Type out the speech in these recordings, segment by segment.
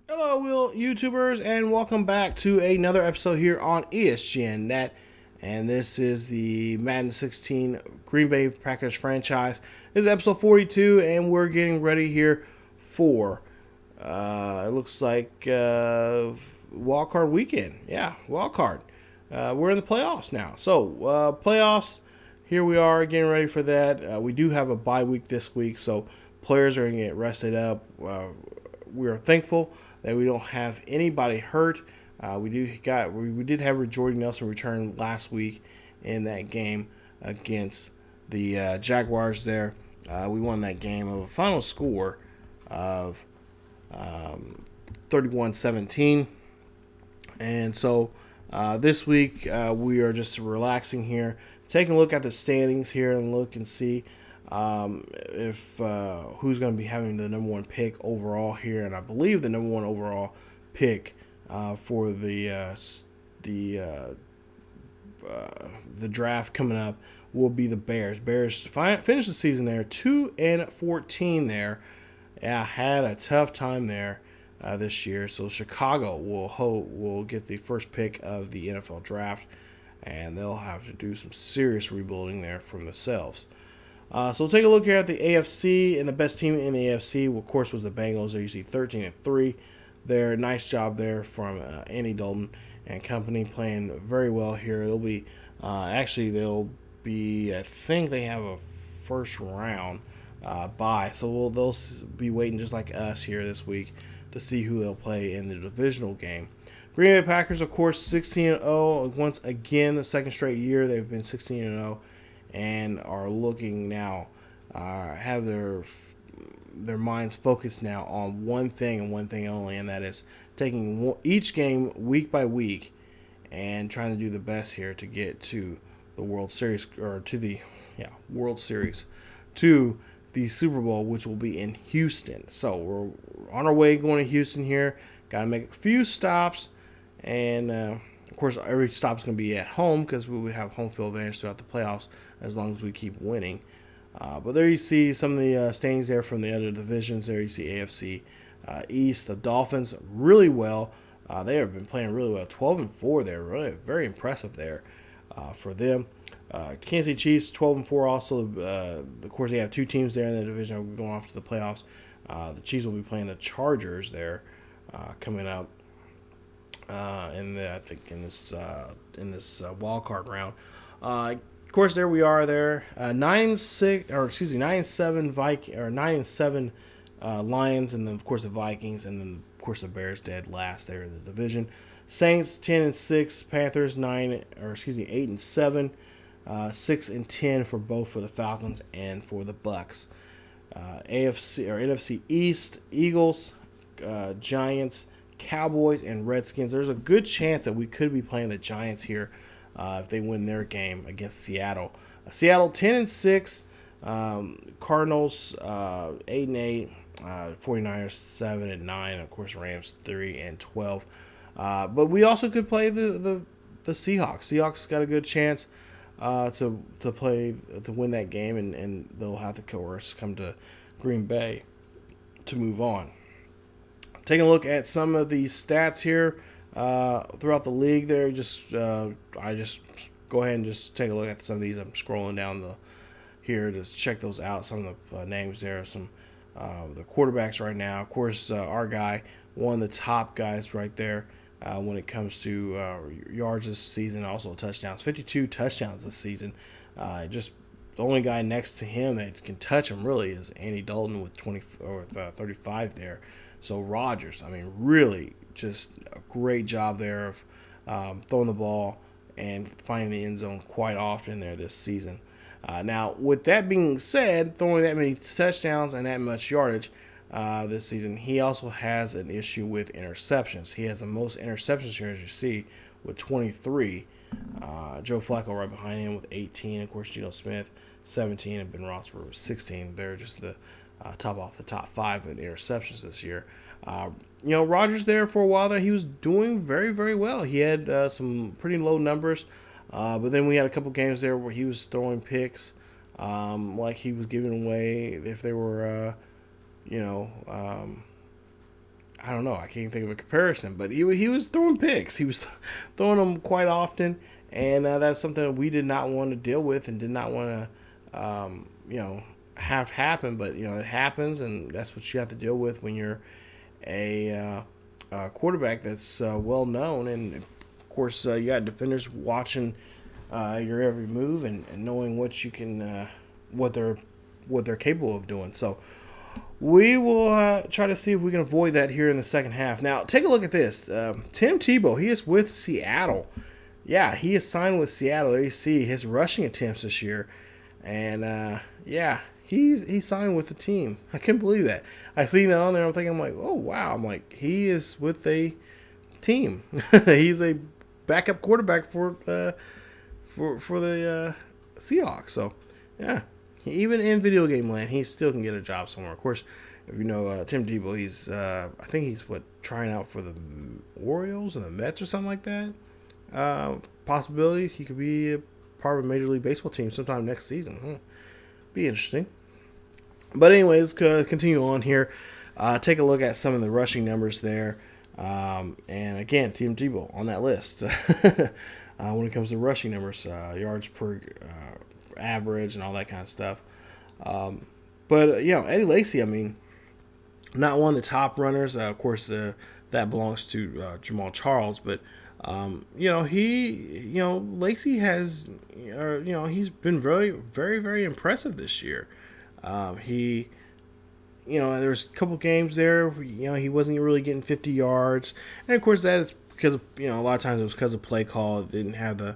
Hello, Will YouTubers, and welcome back to another episode here on ESGNet. And this is the Madden 16 Green Bay Packers franchise. This is episode 42, and we're getting ready here for it looks like wild card weekend. Yeah, wild card. We're in the playoffs now. So playoffs. Here we are getting ready for that. We do have a bye week this week, so players are going to get rested up. We are thankful that we don't have anybody hurt. We did have Jordy Nelson return last week in that game against the Jaguars. There, we won that game of a final score of 31-17. And so this week we are just relaxing here, taking a look at the standings here and look and see if who's going to be having the number one pick overall here. And I believe the number one overall pick for the draft coming up will be the Bears. Bears finish the season there 2-14 there. Yeah, had a tough time there this year. So Chicago will get the first pick of the NFL draft, and they'll have to do some serious rebuilding there from themselves. So we'll take a look here at the AFC, and the best team in the AFC, of course, was the Bengals. There you see 13-3. There, nice job there from Andy Dalton and company, playing very well here. They'll be I think they have a first round bye, so they'll be waiting just like us here this week to see who they'll play in the divisional game. Green Bay Packers, of course, 16-0 once again, the second straight year they've been 16-0. And are looking now, have their minds focused now on one thing and one thing only, and that is taking each game week by week and trying to do the best here to get to the World Series, or to the World Series, to the Super Bowl, which will be in Houston. So we're on our way going to Houston here. Got to make a few stops, and of course, every stop is going to be at home because we have home field advantage throughout the playoffs as long as we keep winning. But there you see some of the standings there from the other divisions. There you see AFC East. The Dolphins really well. They have been playing really well. 12-4 there. Really very impressive there for them. Kansas City Chiefs 12-4 also. Of course, they have two teams there in the division going off to the playoffs. The Chiefs will be playing the Chargers there coming up. I think in this wild card round. Of course, there we are. There 9-6 or excuse me 9-7 Viking or 9-7 Lions, and then of course the Vikings, and then of course the Bears dead last there in the division. Saints 10-6, Panthers 8-7, 6-10 for both for the Falcons and for the Bucks. AFC or NFC East, Eagles, Giants, Cowboys, and Redskins. There's a good chance that we could be playing the Giants here if they win their game against Seattle. Seattle 10-6, Cardinals 8-8, 49ers 7-9, of course Rams 3-12. But we also could play the Seahawks. Seahawks got a good chance to win that game, and they'll have to course come to Green Bay to move on. Taking a look at some of the stats here throughout the league there, I just go ahead and just take a look at some of these. I'm scrolling down here to check those out. Some of the names there, some the quarterbacks right now. Of course, our guy, one of the top guys right there when it comes to yards this season, also touchdowns. 52 touchdowns this season. Just the only guy next to him that can touch him really is Andy Dalton with 35 there. So Rodgers, I mean, really just a great job there of throwing the ball and finding the end zone quite often there this season. Now, with that being said, throwing that many touchdowns and that much yardage this season, he also has an issue with interceptions. He has the most interceptions here, as you see, with 23. Joe Flacco right behind him with 18. Of course, Geno Smith, 17, and Ben Roethlisberger with 16. They're just the top five in interceptions this year. Rodgers there for a while there, he was doing very, very well. He had some pretty low numbers, but then we had a couple games there where he was throwing picks, like he was giving away if they were, I don't know. I can't think of a comparison, but he was throwing picks. He was throwing them quite often, and that's something that we did not want to deal with and did not want to, have happen. But it happens, and that's what you have to deal with when you're a quarterback that's well known, and of course you got defenders watching your every move and knowing what you can, what they're capable of doing. So we will try to see if we can avoid that here in the second half. Now, take a look at this. Tim Tebow, he is with Seattle. Yeah, he is signed with Seattle. There you see his rushing attempts this year. And, he signed with the team. I can't believe that. I seen that on there. I'm like, oh, wow. I'm like, he is with a team. He's a backup quarterback for the Seahawks. So, yeah. Even in video game land, he still can get a job somewhere. Of course, if you know Tim Tebow, he's I think he's trying out for the Orioles and the Mets or something like that. Possibility he could be a part of a Major League Baseball team sometime next season. Be interesting. But anyways, continue on here. Take a look at some of the rushing numbers there. And again, Tim Tebow on that list. When it comes to rushing numbers, yards per average and all that kind of stuff. But Eddie Lacy, I mean, not one of the top runners. Of course, that belongs to Jamal Charles. But Lacy has, he's been very, very, very impressive this year. There was a couple games there, he wasn't really getting 50 yards, and of course that is because of, a lot of times it was because of play call. It didn't have the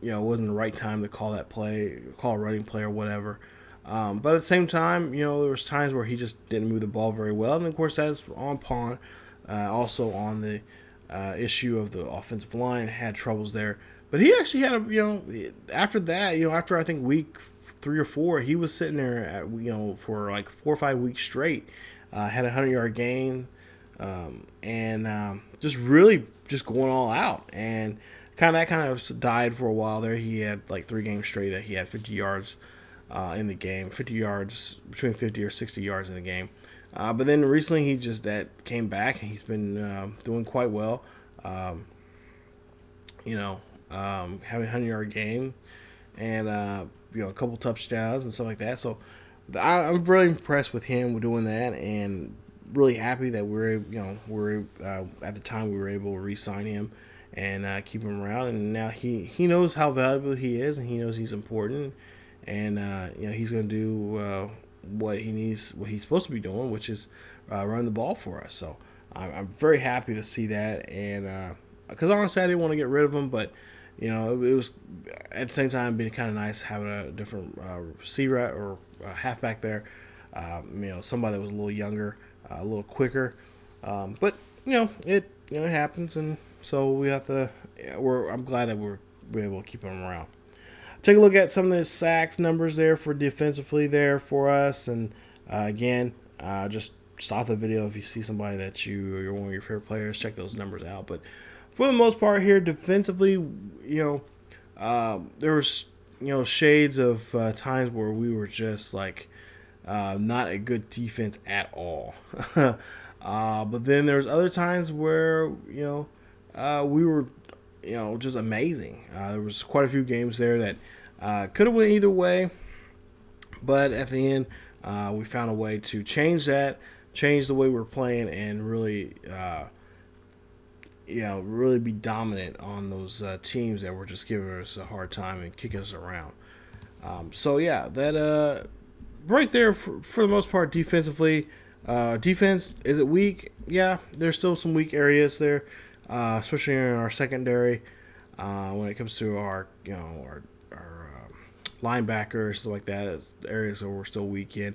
it wasn't the right time to call that play, call a running play or whatever. But at the same time, there was times where he just didn't move the ball very well. And of course, that's on pawn. Also on the issue of the offensive line, had troubles there. But he actually had after that, after I think week 3 or 4, he was sitting there at, for like 4 or 5 weeks straight, had a 100-yard gain, and just really just going all out. And that kind of died for a while there. He had like 3 games straight that he had 50 yards in the game, 50 yards, between 50 or 60 yards in the game. But then recently he just came back, and he's been doing quite well. Having a 100-yard game, and a couple touchdowns and stuff like that. So I'm really impressed with him doing that, and really happy that we're at the time we were able to re-sign him and keep him around. And now he knows how valuable he is, and he knows he's important, and he's going to do what he's supposed to be doing, which is run the ball for us. So I'm very happy to see that, and because honestly I didn't want to get rid of him, but it was at the same time being kind of nice having a different receiver or halfback there. Somebody that was a little younger, a little quicker, but it happens, and so we have to. I'm glad that we're able to keep him around. Take a look at some of the sacks numbers there for defensively there for us, and again, just stop the video if you see somebody that you're one of your favorite players. Check those numbers out. But for the most part here, defensively, there was shades of times where we were just like not a good defense at all. But then there's other times where we were just amazing. There was quite a few games there that could have went either way, but at the end we found a way to change the way we're playing, and really really be dominant on those teams that were just giving us a hard time and kicking us around. That right there for the most part defensively. Defense, is it weak? Yeah, there's still some weak areas there, especially in our secondary. When it comes to our linebackers, stuff like that, it's areas where we're still weak in.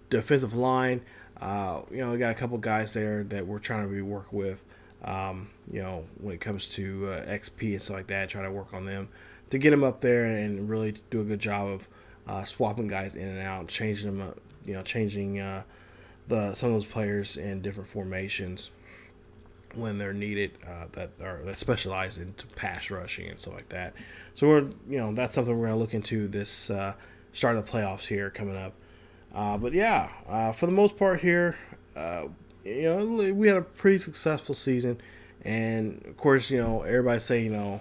Defensive line, we got a couple guys there that we're trying to work with. When it comes to XP and stuff like that, try to work on them to get them up there and really do a good job of swapping guys in and out, changing them up, changing some of those players in different formations when they're needed, that specialize into pass rushing and stuff like that. So we're that's something we're going to look into this start of the playoffs here coming up. For the most part here, we had a pretty successful season, and of course, everybody say,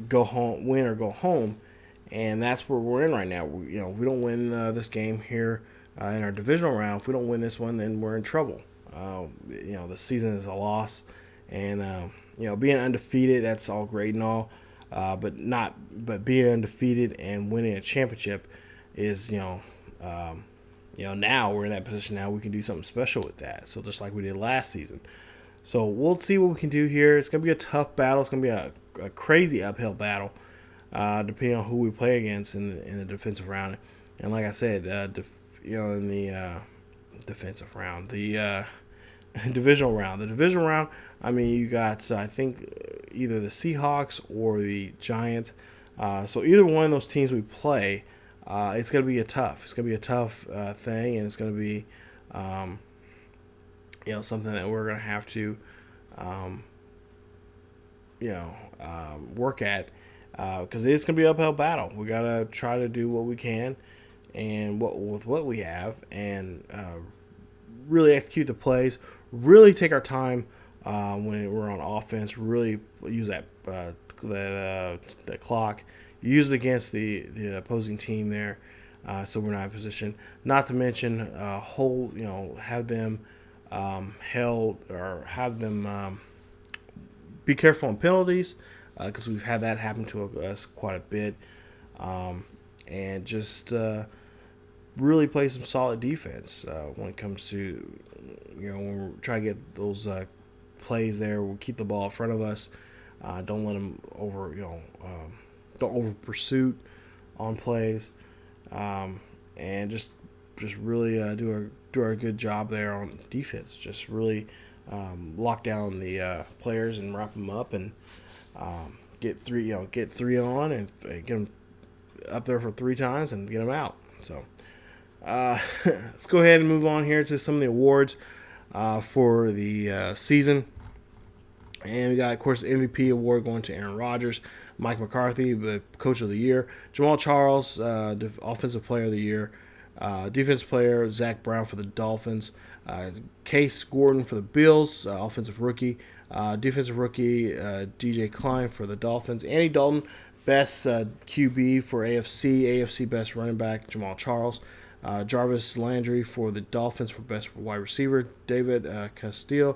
go home, win or go home, and that's where we're in right now. We don't win this game here in our divisional round. If we don't win this one, then we're in trouble. The season is a loss, and being undefeated, that's all great and all, but being undefeated and winning a championship is now we're in that position. Now we can do something special with that. So just like we did last season. So we'll see what we can do here. It's gonna be a tough battle. It's gonna be a crazy uphill battle, depending on who we play against in the defensive round. And like I said, in the defensive round, the divisional round. The divisional round, I mean, you got, I think, either the Seahawks or the Giants. So either one of those teams we play, it's going to be a tough thing, and it's going to be, something that we're going to have to, work at, because it's going to be an uphill battle. We got to try to do what we can, and with what we have, and really execute the plays. Really take our time when we're on offense. Really use that clock. Use it against the opposing team there, so we're not in position. Not to mention have them held, or have them be careful on penalties, because we've had that happen to us quite a bit, and just really play some solid defense when it comes to when we're trying to get those plays there. We'll keep the ball in front of us. Don't let them don't over pursuit on plays, and just really do a good job there on defense. Just really lock down the players and wrap them up, and get three on, and get them up there for 3 times and get them out. So let's go ahead and move on here to some of the awards for the season. And we got, of course, the MVP award going to Aaron Rodgers, Mike McCarthy, the Coach of the Year, Jamal Charles, Offensive Player of the Year, Defensive Player Zach Brown for the Dolphins, Case Gordon for the Bills, Offensive Rookie, Defensive Rookie DJ Klein for the Dolphins, Andy Dalton, Best QB for AFC Best Running Back Jamal Charles, Jarvis Landry for the Dolphins for Best Wide Receiver, David Castillo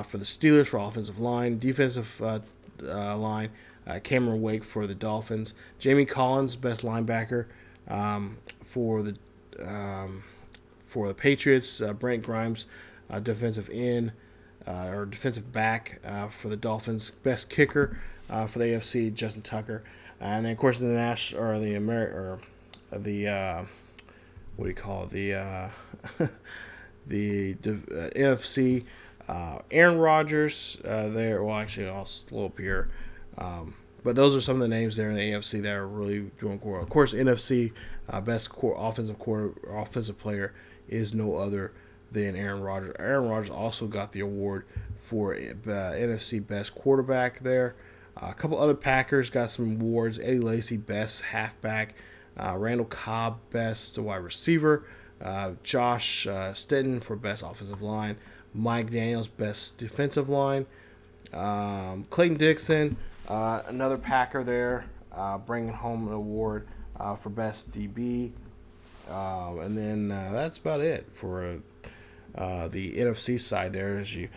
for the Steelers for Offensive Line, Defensive Line, Cameron Wake for the Dolphins, Jamie Collins, Best Linebacker for the Patriots, Brent Grimes, Defensive End or Defensive Back for the Dolphins, Best Kicker for the AFC, Justin Tucker, and then of course the NFC. Aaron Rodgers there. Well, actually, I'll slow up here. But those are some of the names there in the AFC that are really doing well. Of course, NFC best offensive player is no other than Aaron Rodgers. Aaron Rodgers also got the award for NFC best quarterback there. A couple other Packers got some awards. Eddie Lacy, best halfback. Randall Cobb, best wide receiver. Josh Stetton for best offensive line. Mike Daniels, best defensive line. Clayton Dixon, another Packer there, bringing home an award for best DB. And then that's about it for the NFC side there, as you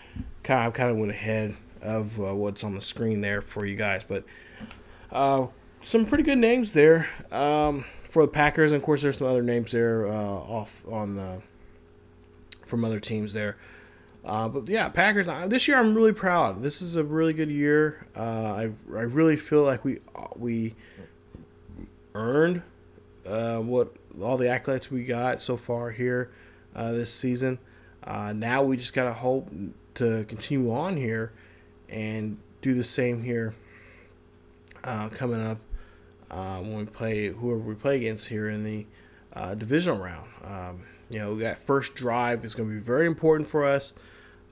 kind of went ahead of what's on the screen there for you guys. But some pretty good names there for the Packers. And, of course, there's some other names there from other teams there. But yeah, Packers. This year, I'm really proud. This is a really good year. I really feel like we earned what all the accolades we got so far here this season. Now we just gotta hope to continue on here and do the same here coming up when we play whoever we play against here in the divisional round. That first drive is going to be very important for us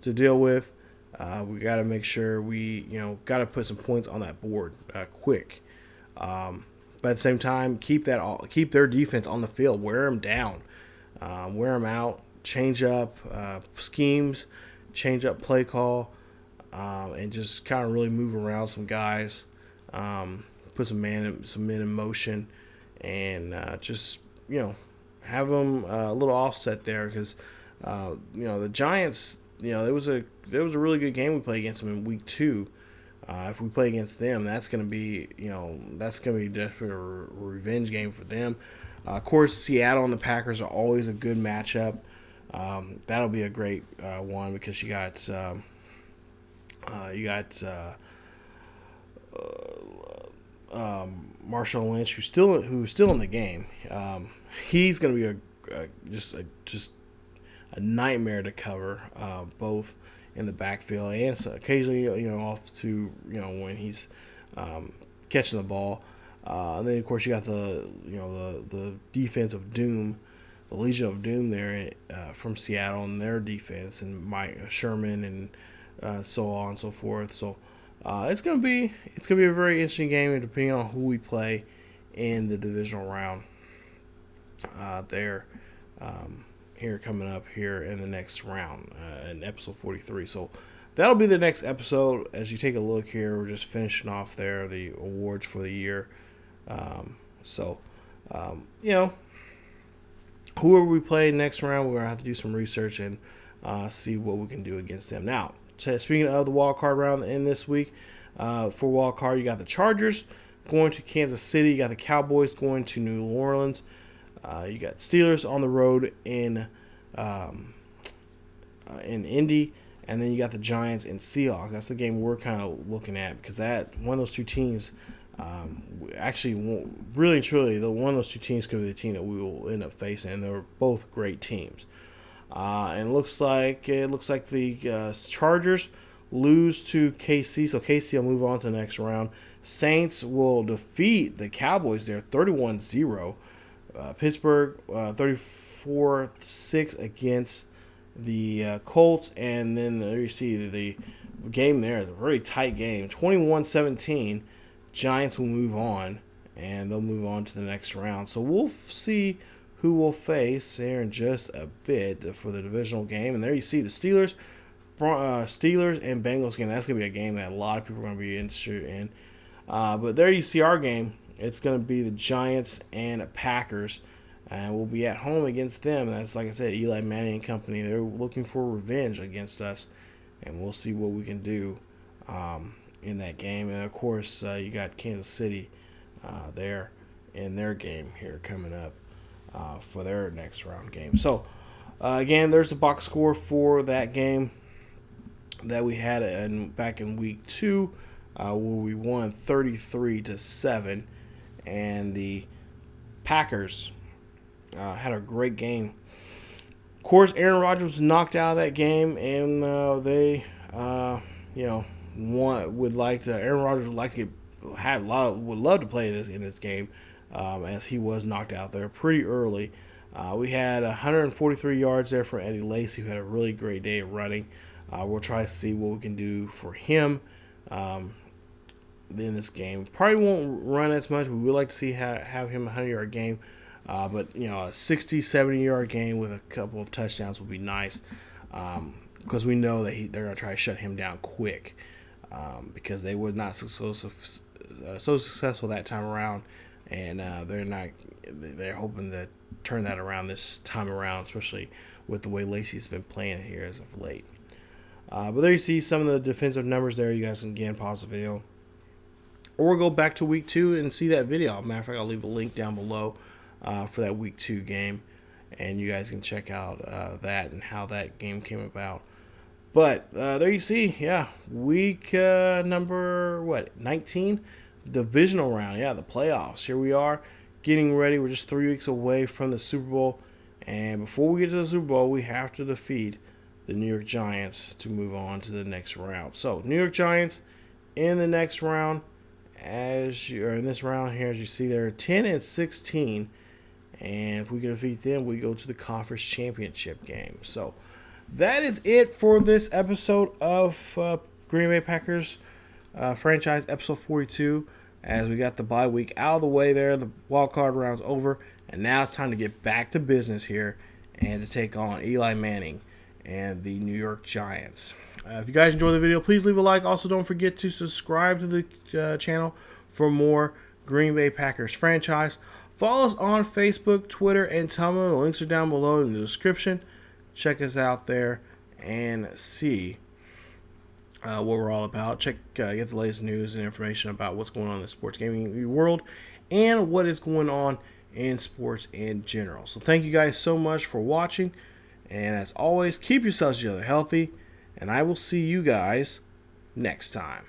to deal with. We got to make sure we, got to put some points on that board quick. But at the same time, keep their defense on the field, wear them down, wear them out, change up schemes, change up play call, and just kind of really move around some guys, put some men in motion, and just have them a little offset there because the Giants. There was a really good game we played against them in week 2. If we play against them, that's going to be definitely a revenge game for them. Of course, Seattle and the Packers are always a good matchup. That'll be a great one because you got Marshawn Lynch, who's still in the game. He's going to be just a nightmare to cover, both in the backfield and so occasionally, off to when he's catching the ball. And then of course you got the defense of doom, the Legion of Doom there from Seattle and their defense, and Mike Sherman and so on and so forth. So it's gonna be a very interesting game, depending on who we play in the divisional round there. Here coming up here in the next round in episode 43. So that'll be the next episode. As you take a look here, we're just finishing off there the awards for the year. Whoever we play next round, we're gonna have to do some research and see what we can do against them. Now, speaking of the wild card round in this week, for wild card, you got the Chargers going to Kansas City. You got the Cowboys going to New Orleans. You got Steelers on the road in Indy, and then you got the Giants and Seahawks. That's the game we're kind of looking at because that one of those two teams, actually, really and truly, one of those two teams could be the team that we will end up facing, and they're both great teams. And it looks like the Chargers lose to KC, so KC will move on to the next round. Saints will defeat the Cowboys there, 31-0. Pittsburgh 34-6 against the Colts, and then there you see the game there is a very tight game, 21-17. Giants will move on, and they'll move on to the next round. So we'll see who we'll face here in just a bit for the divisional game. And there you see the Steelers and Bengals game. That's going to be a game that a lot of people are going to be interested in. But there you see our game. It's going to be the Giants and Packers, and we'll be at home against them. That's, like I said, Eli Manning and company. They're looking for revenge against us, and we'll see what we can do in that game. And, of course, you got Kansas City there in their game here coming up for their next round game. So, again, there's the box score for that game that we had back in week 2, where we won 33-7. And the Packers had a great game. Of course, Aaron Rodgers was knocked out of that game, and they, Aaron Rodgers would love to play in this game, as he was knocked out there pretty early. We had 143 yards there from Eddie Lacy, who had a really great day of running. We'll try to see what we can do for him. In this game, probably won't run as much. We would like to see have him a 100-yard game, but a 60, 70-yard game with a couple of touchdowns would be nice, because we know that they're going to try to shut him down quick, because they were not so successful that time around, and they're hoping to turn that around this time around, especially with the way Lacey's been playing here as of late. But there you see some of the defensive numbers there. You guys can again pause the video, or go back to week 2 and see that video. Matter of fact, I'll leave a link down below for that week 2 game, and you guys can check out that and how that game came about. But there you see, week number 19, divisional round, the playoffs. Here we are, getting ready. We're just 3 weeks away from the Super Bowl, and before we get to the Super Bowl, we have to defeat the New York Giants to move on to the next round. So, New York Giants in the next round. In this round here, as you see, they're 10-16, and if we can defeat them, we go to the conference championship game. So that is it for this episode of Green Bay Packers franchise episode 42. As we got the bye week out of the way there, the wild card round's over, and now it's time to get back to business here and to take on Eli Manning and the New York Giants. If you guys enjoyed the video, please leave a like. Also, don't forget to subscribe to the channel for more Green Bay Packers franchise. Follow us on Facebook, Twitter, and Tumblr. The links are down below in the description. Check us out there and see what we're all about. Get the latest news and information about what's going on in the sports gaming world and what is going on in sports in general. So thank you guys so much for watching. And as always, keep yourselves healthy. And I will see you guys next time.